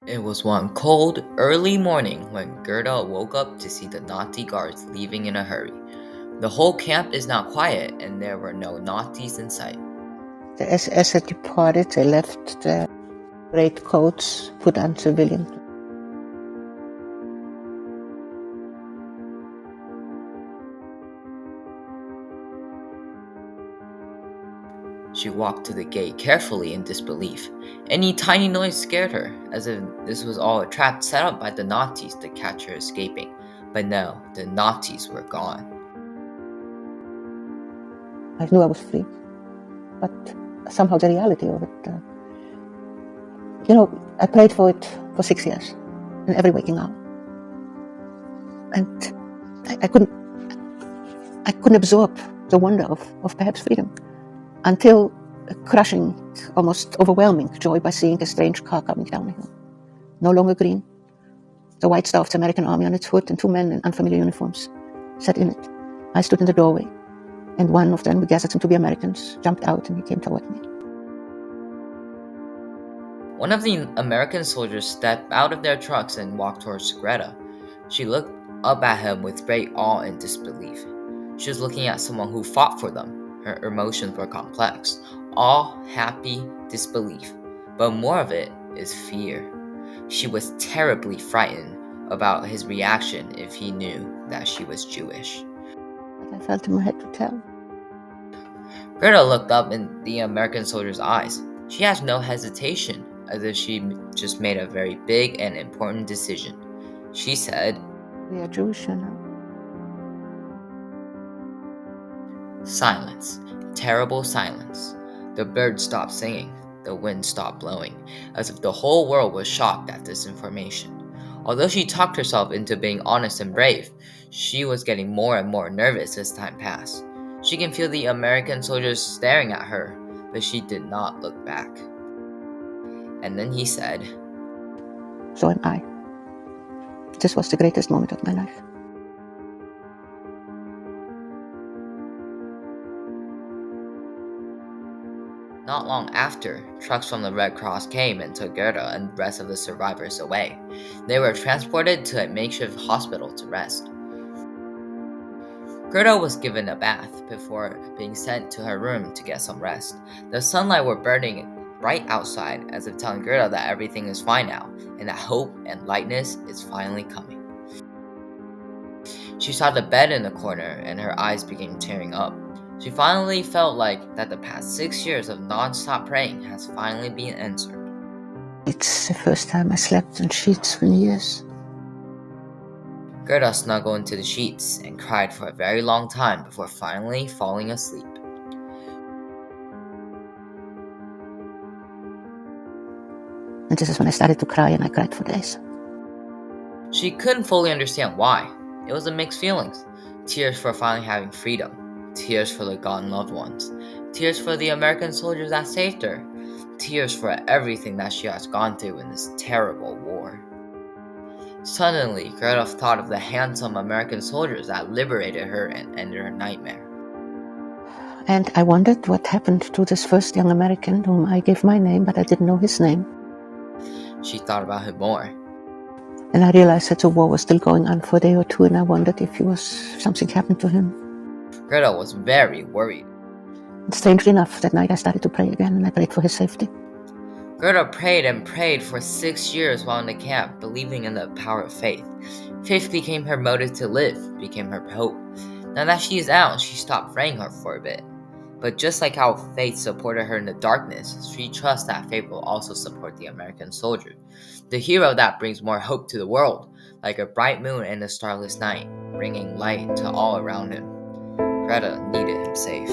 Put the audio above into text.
It was one cold, early morning when Gerda woke up to see the Nazi guards leaving in a hurry. The whole camp is now quiet, and there were no Nazis in sight. The SS had departed. They left their great coats, put on civilian. She walked to the gate carefully in disbelief. Any tiny noise scared her, as if this was all a trap set up by the Nazis to catch her escaping. But no, the Nazis were gone. I knew I was free, but somehow the reality of it, I prayed for it for 6 years, in every waking hour, and I couldn't absorb the wonder of perhaps freedom until a crushing, almost overwhelming joy by seeing a strange car coming down the hill. No longer green. The white star of the American army on its hood, and two men in unfamiliar uniforms sat in it. I stood in the doorway, and one of them, we gathered him to be Americans, jumped out and he came toward me. One of the American soldiers stepped out of their trucks and walked towards Greta. She looked up at him with great awe and disbelief. She was looking at someone who fought for them. Her emotions were complex: awe, happy, disbelief. But more of it is fear. She was terribly frightened about his reaction if he knew that she was Jewish. But I felt in my head to tell. Gerda looked up in the American soldier's eyes. She has no hesitation, as if she just made a very big and important decision. She said, "We are Jewish, you know." Silence. Terrible silence. The birds stopped singing. The wind stopped blowing, as if the whole world was shocked at this information. Although she talked herself into being honest and brave, she was getting more and more nervous as time passed. She can feel the American soldiers staring at her, but she did not look back. And then he said, So am I. This was the greatest moment of my life. Not long after, trucks from the Red Cross came and took Gerda and the rest of the survivors away. They were transported to a makeshift hospital to rest. Gerda was given a bath before being sent to her room to get some rest. The sunlight were burning bright outside, as if telling Gerda that everything is fine now, and that hope and lightness is finally coming. She saw the bed in the corner, and her eyes began tearing up. She finally felt like that the past 6 years of non-stop praying has finally been answered. It's the first time I slept in sheets in years. Gerda snuggled into the sheets and cried for a very long time before finally falling asleep. And this is when I started to cry, and I cried for days. She couldn't fully understand why. It was a mixed feelings. Tears for finally having freedom. Tears for the gone loved ones. Tears for the American soldiers that saved her. Tears for everything that she has gone through in this terrible war. Suddenly, Gerda thought of the handsome American soldiers that liberated her and ended her nightmare. And I wondered what happened to this first young American whom I gave my name, but I didn't know his name. She thought about him more. And I realized that the war was still going on for a day or two, and I wondered if something happened to him. Gerda was very worried. And strangely enough, that night I started to pray again, and I prayed for his safety. Gerda prayed and prayed for 6 years while in the camp, believing in the power of faith. Faith became her motive to live, became her hope. Now that she is out, she stopped praying her for a bit. But just like how faith supported her in the darkness, she trusts that faith will also support the American soldier, the hero that brings more hope to the world, like a bright moon in a starless night, bringing light to all around him. Gerda needed him safe.